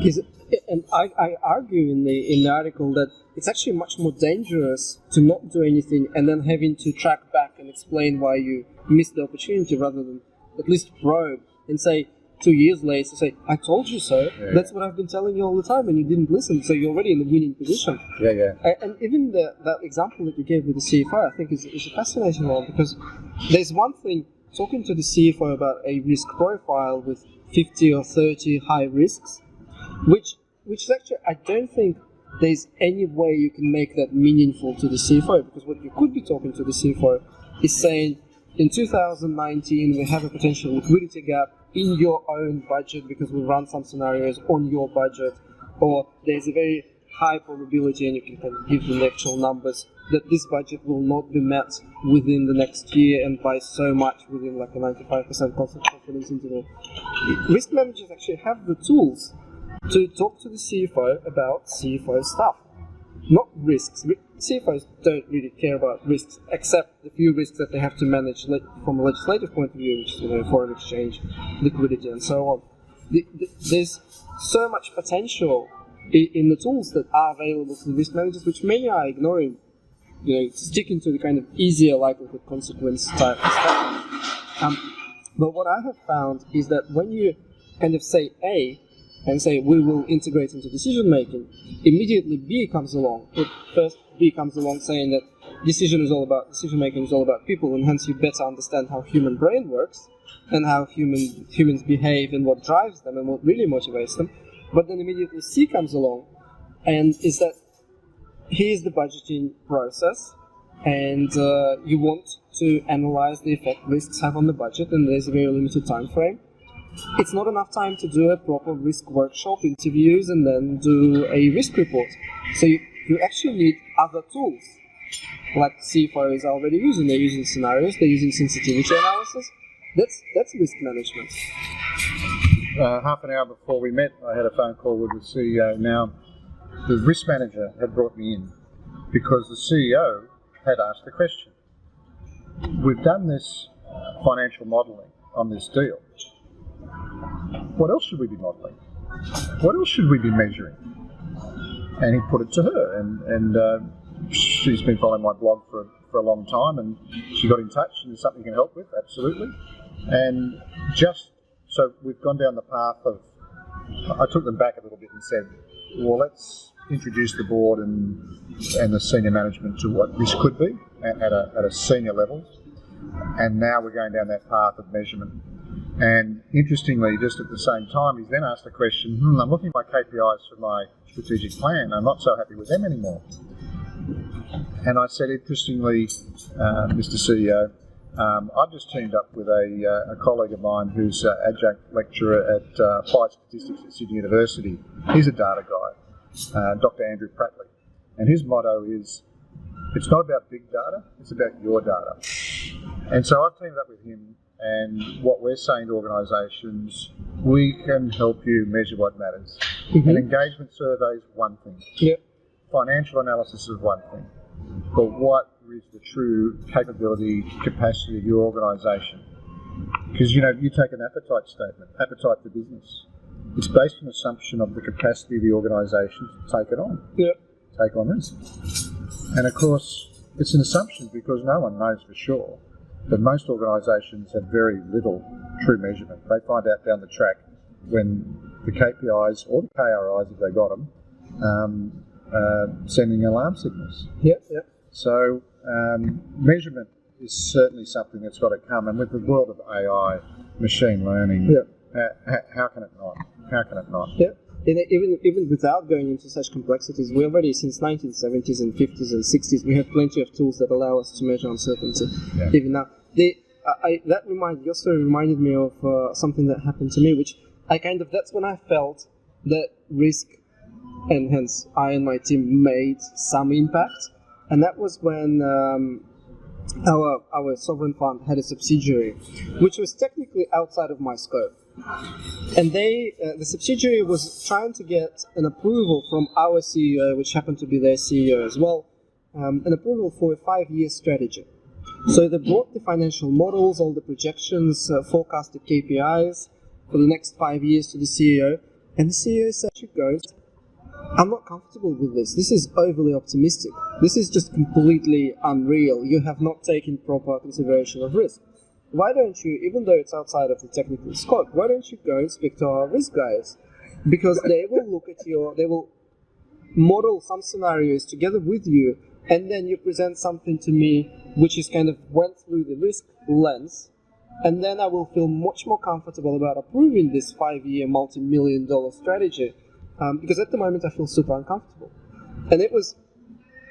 Is, and I argue in the article that it's actually much more dangerous to not do anything and then having to track back and explain why you missed the opportunity, rather than at least probe and say 2 years later, say, I told you so. Yeah, that's what I've been telling you all the time, and you didn't listen. So you're already in the winning position. And even that example that you gave with the CFO, I think is a fascinating one, because there's one thing talking to the CFO about a risk profile with 50 or 30 high risks, which actually I don't think there's any way you can make that meaningful to the CFO, because what you could be talking to the CFO is saying, in 2019 we have a potential liquidity gap in your own budget because we run some scenarios on your budget, or there's a very high probability, and you can kind of give the actual numbers, that this budget will not be met within the next year and by so much within like a 95% confidence interval. Risk managers actually have the tools to talk to the CFO about CFO stuff, not risks. CFOs don't really care about risks, except the few risks that they have to manage from a legislative point of view, which is foreign exchange, liquidity, and so on. There's so much potential in the tools that are available to the risk managers, which many are ignoring. Sticking to the kind of easier likelihood consequence type stuff. But what I have found is that when you kind of say A and say we will integrate into decision making, immediately B comes along. But first B comes along saying that decision making is all about people, and hence you better understand how human brain works and how humans behave and what drives them and what really motivates them. But then immediately C comes along and is that here's the budgeting process, and you want to analyze the effect risks have on the budget, and there's a very limited time frame. It's not enough time to do a proper risk workshop, interviews, and then do a risk report. So you actually need other tools, like CFOs are already using. They're using scenarios, they're using sensitivity analysis. That's risk management. Half an hour before we met, I had a phone call with the CEO. Now, the risk manager had brought me in because the CEO had asked the question. We've done this financial modelling on this deal. What else should we be modelling? What else should we be measuring? And he put it to her, and she's been following my blog for a long time, and she got in touch, and there's something you can help with, absolutely. And just so we've gone down the path of, I took them back a little bit and said, well, let's introduce the board and the senior management to what this could be at a senior level. And now we're going down that path of measurement. And interestingly, just at the same time, he's then asked the question, I'm looking at my KPIs for my strategic plan. I'm not so happy with them anymore. And I said, interestingly, Mr. CEO, I've just teamed up with a colleague of mine who's an adjunct lecturer at Applied Statistics at Sydney University. He's a data guy, Dr. Andrew Pratley. And his motto is, it's not about big data, it's about your data. And so I've teamed up with him, and what we're saying to organisations, we can help you measure what matters. Mm-hmm. An engagement survey is one thing. Yep. Financial analysis is one thing. But what is the true capability, capacity of your organisation? Because, you take an appetite statement, appetite for business. It's based on assumption of the capacity of the organisation to take it on. Yep. Take on risk. And of course, it's an assumption because no one knows for sure. But most organisations have very little true measurement. They find out down the track when the KPIs or the KRIs, if they got them, sending alarm signals. Yep. So measurement is certainly something that's got to come. And with the world of AI, machine learning, how can it not? How can it not? Yep. And even without going into such complexities, we already, since 1970s and 50s and 60s, we have plenty of tools that allow us to measure uncertainty. Yeah. Even now, your story reminded me of something that happened to me, which that's when I felt that risk, and hence I and my team made some impact. And that was when our sovereign fund had a subsidiary, which was technically outside of my scope. And the subsidiary was trying to get an approval from our CEO, which happened to be their CEO as well, an approval for a 5-year strategy. So they brought the financial models, all the projections, forecasted KPIs for the next 5 years to the CEO, And the CEO said, "You go. I'm not comfortable with this. This is overly optimistic. This is just completely unreal. You have not taken proper consideration of risk. Why don't you, even though it's outside of the technical scope, why don't you go and speak to our risk guys? Because they will look at they will model some scenarios together with you, and then you present something to me which is kind of went through the risk lens, and then I will feel much more comfortable about approving this 5-year multi-million-dollar strategy, because at the moment I feel super uncomfortable." And it was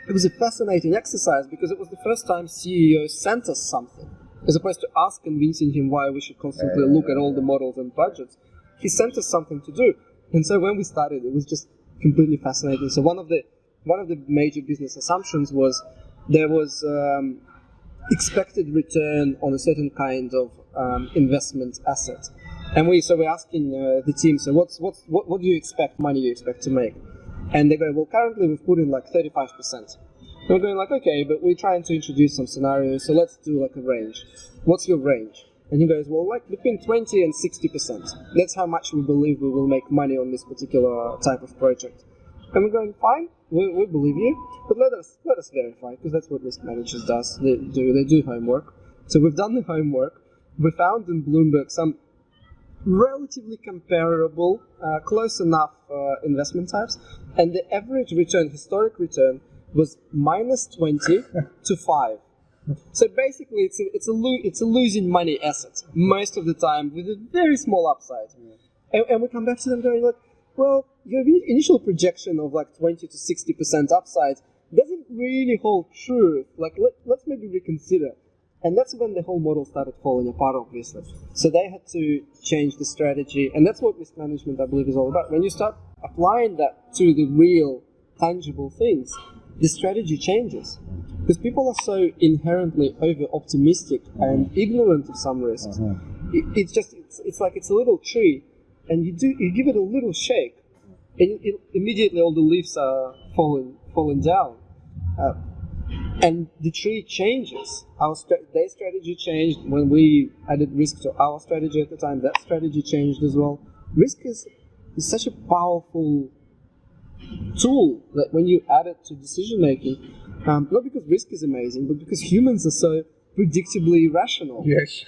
a fascinating exercise because it was the first time CEO sent us something, as opposed to us convincing him why we should constantly look at all the models and budgets. He sent us something to do, and so when we started, it was just completely fascinating. So one of the major business assumptions was there was expected return on a certain kind of investment asset, and we're asking the team, so what do you expect money you expect to make? And they go, well, currently we've put in like 35%. And we're going like, okay, but we're trying to introduce some scenarios, so let's do like a range. What's your range? And he goes, well, like between 20 and 60%. That's how much we believe we will make money on this particular type of project. And we're going, fine, we believe you, but let us verify, because that's what risk managers does. They do homework. So we've done the homework. We found in Bloomberg some relatively comparable, close enough investment types, and the average return, historic return, was -20 to 5. So basically, it's a losing money asset most of the time with a very small upside. And we come back to them going like, well, your initial projection of like 20 to 60% upside doesn't really hold true. Like, let's maybe reconsider. And that's when the whole model started falling apart, obviously. So they had to change the strategy, and that's what risk management, I believe, is all about. When you start applying that to the real, tangible things, the strategy changes. Because people are so inherently over-optimistic and ignorant of some risks. It's like it's a little tree, and you give it a little shake, and immediately all the leaves are falling down. And the tree changes. Their strategy changed when we added risk to our strategy at the time. That strategy changed as well. Risk is such a powerful tool that when you add it to decision making, not because risk is amazing, but because humans are so predictably rational. Yes.